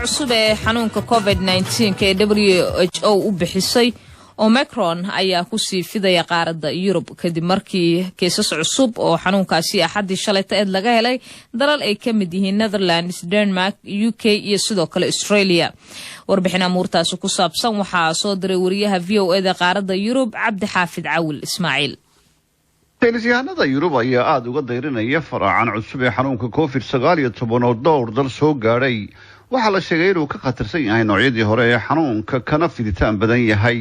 cusub ee xanuunka COVID-19 ee WHO u bixisay Omicron ayaa ku sii fidaya qaaradda Yurub kadib markii kiisas cusub oo xanuunkaasi axadii shalayta laga helay dalal ay ka mid yihiin Netherlands, Denmark, UK iyo sidoo kale Australia. warbixin amuurtaas ku saabsan waxaa soo diray wariyaha VOA qaaradda Yurub Cabdi Xaafid Cawil Ismaaciil. saynisyahanada Yurub ayaa aad uga dayrinaya faraacan cusub ee xanuunka COVID-19 oo dhowr dal soo gaadhay. waxaa la sheegay inuu ka khatarsan yahay noocyadii hore ee xanuunka kana fiditaan badan yahay.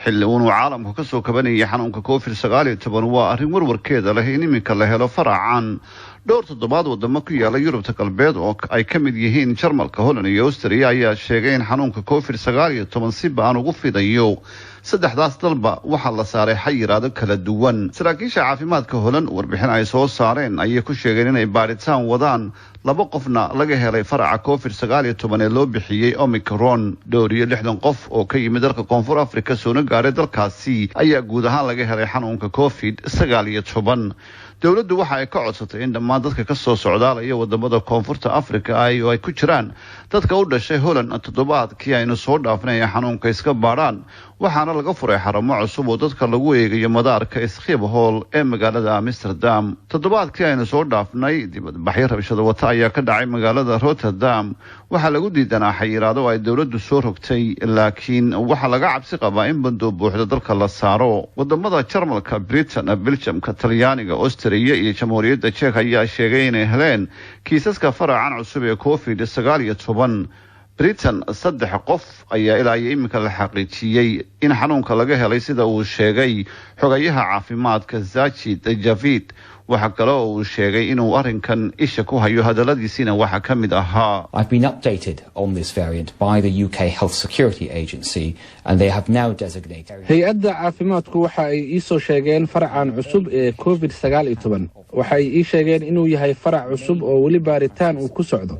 xilli uu caalamku ka soo kabanayay xanuunka COVID-19 waa arrin warwarkeeda leh in iminka la helo faraacan dhowr toddobaad wadamo ku yaala Yurubta galbeed oo ay ka mid yihiin Jarmalka, Holland iyo Austria ayaa sheegay in xanuunka COVID-19 si baan ugu fidayo. saddexdaas dalba waxaa la saaray xayiraado kala duwan. saraakiisha caafimaadka Holland warbixin ay soo saareen ayay ku sheegeen inay baaritaan wadaan 2 qofna laga helay faraca COVID-19 ee loo bixiyay Omicron. 60 qof oo ka yimid dalka Koonfur Afrika soo gaaray dalkaasi ayaa guud ahaan laga helay xanuunka COVID-19. dawladdu waxa ay ka codsatay in dhammaan dadka ka soo socdaalaya wadamada Koonfurta Afrika ay ku jiraan dadka u dhashay Holland toddobaadkii aynu soo dhaafnay xanuunka iska baaraan. waxaana laga furay xarumo cusub oo dadka lagu eegayo madaarka Schiphol ee magaalada Amsterdam. toddobaadkii aynu soo dhaafnay dibadbaxyo rabshado wata ayaa ka dhacay magaalada Rotterdam. waxaa lagu diidanaa xayiraado ay dawladdu soo rogtay, laakiin waxaa laga cabsi qabaa in bandoo buuxda dalka la saaro. wadamada Jarmalka, Britain, Belgiumka, Talyaaniga, Austria iyo Jamhuuriyadda Czech ayaa sheegay inay heleen kiisaska faraacan cusub ee COVID-19. Britain 3 qof ayaa ilaa iminka la xaqiijiyay in xanuunka laga helay sida uu sheegay xogayaha caafimaadka Zachid Javid. waxa kale oo uu sheegay inuu arrinkan isha ku hayo hadaladiisina waxa ka mid ahaa I've been updated on this variant by the UK Health Security Agency and they have now designated hay-adda caafimaadku waxa ay ii soo sheegeen faracan cusub ee COVID-19 waxa ay ii sheegeen inuu yahay farac cusub oo weli baaritaan uu ku socdo.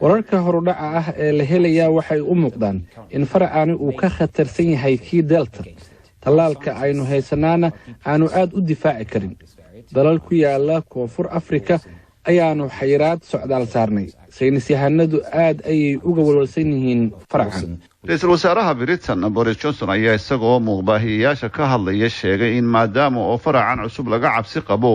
wararka horudhaca ah ee la helayaa waxay u muuqdaan in faracani uu ka khatarsan yahay kii Delta. tallaalka aynu haysanaana aanu aad u difaaci karin. dalal ku yaala Koonfur Afrika ayaanu xayiraad socdaal saarnay. saynisyahanadu aad ayay uga walwalsan yihiin faracan. Ra'iisul Wasaaraha Britain Boris Johnson ayaa isagoo muuqbaahiyayaasha ka hadlaya sheegay in maadaama oo faracan cusub laga cabsi qabo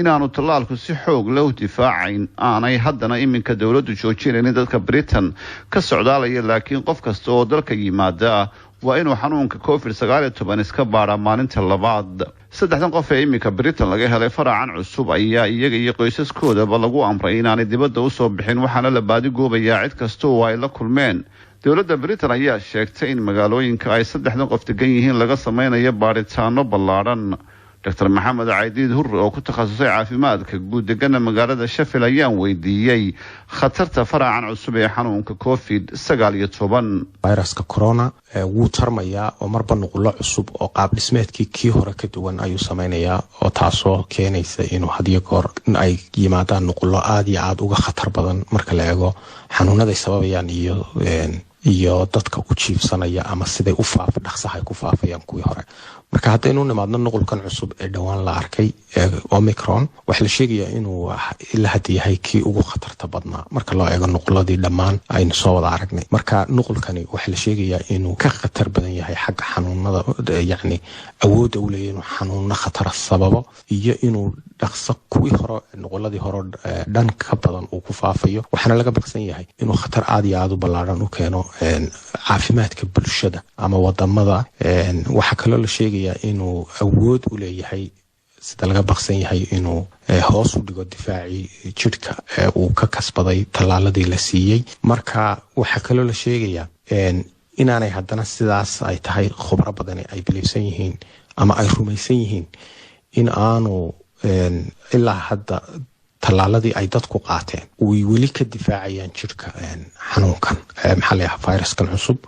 inaanu tallaalku si xoog leh u difaacayn aanay haddana iminka dawladdu joojinaynin dadka Britain ka socdaalaya, laakiin qof kasta oo dalka yimaada waa inuu xanuunka COVID-19 iska baara maalinta labaad. 3 qof ee iminka Britain laga helay faracan cusub ayaa iyaga iyo qoysaskoodaba lagu amray inaanay dibadda u soo bixin, waxaana la baadi goobayaa cid kasta oo ay la kulmeen. dawladda Britain ayaa sheegtay in magaalooyinka ay 3 qof degan yihiin laga samaynayo baaritaano ballaaran. Dr. Maxamed Caydiid Hurre oo ku takhasusay caafimaadka guud degana magaalada Sheffield ayaan weydiiyay khatarta faracan cusub ee xanuunka COVID-19. fayraska corona wuu tarmayaa oo marba nuqullo cusub oo qaab dhismeedkii kii hore ka duwan ayuu samaynayaa, oo taasoo keenaysa inuu hadiyo goor ay yimaadaan nuqullo aad iyo aad uga khatar badan marka la eego xanuunaday sababayaan iyo dadka u jiifsanaya ama siday u dhaqsaha ay ku faafayaan kuwii hore. marka haddaynu nimaadno nuqulkan cusub ee dhowaan la arkay ee Omicron, waxa la sheegayaa inuu ilaa hadda yahay kii ugu khatarta badnaa marka loo eego nuquladii dhammaan aynu soo wada aragnay. marka nuqulkani waxa la sheegayaa inuu ka khatar badan yahay xagga xanuunada, yacni awoodda u leeyahay inuu xanuuno khatar sababo iyo inuu dhaqso kuwii hore nuquladii hore dhan ka badan uu ku faafayo. waxaana laga baqsan yahay inuu khatar aad iyo aad u ballaaran u keeno caafimaadka bulshada ama wadamada. waxa kaloo la sheegayaa inuu awood u leeyahay sida laga baqsan yahay inuu hoos u dhigo difaacii jidhka uu ka kasbaday tallaaladii la siiyey. marka waxa kaloo la sheegayaa inaanay haddana sidaas ay tahay khubaro badani ay biliibsan yihiin ama ay rumaysan yihiin in aanu ilaa hadda tallaaladii ay dadku qaateen way weli ka difaacayaan jidhka xanuunkan fayraskan cusub,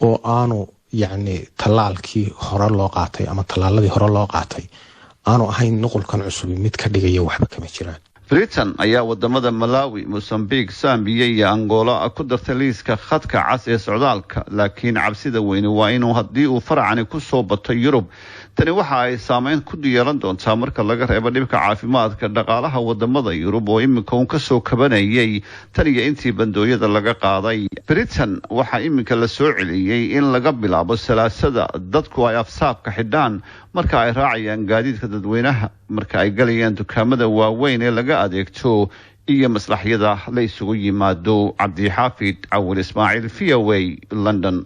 oo aanu yacni tallaalkii hore loo qaatay ama tallaaladii hore loo qaatay aanu ahayn nuqulkan cusub mid ka dhigaya waxba kama jiraan. britain ayaa wadamada malawi, mozambique, zambia iyo angola ku dartay liiska khadka cas ee socdaalka, laakiin cabsida weyne waa inuu haddii uu faracani ku soo bato yurub tani waxa ay saameyn ku yeelan doontaa marka laga reebo dhibka caafimaadka dhaqaalaha wadamada yurub oo iminka uun kasoo kabanayay tan iyo intii bandooyada laga qaaday. britain waxaa iminka la soo celiyey in laga bilaabo salaasada dadku ay afsaabka xidhaan marka ay raacayaan gaadiidka dadweynaha, marka ay galayaan dukaamada waaweyn ee laga adeegto iyo maslaxyada la isugu yimaado. cabdixaafid cawil ismaaciil, VOA, London.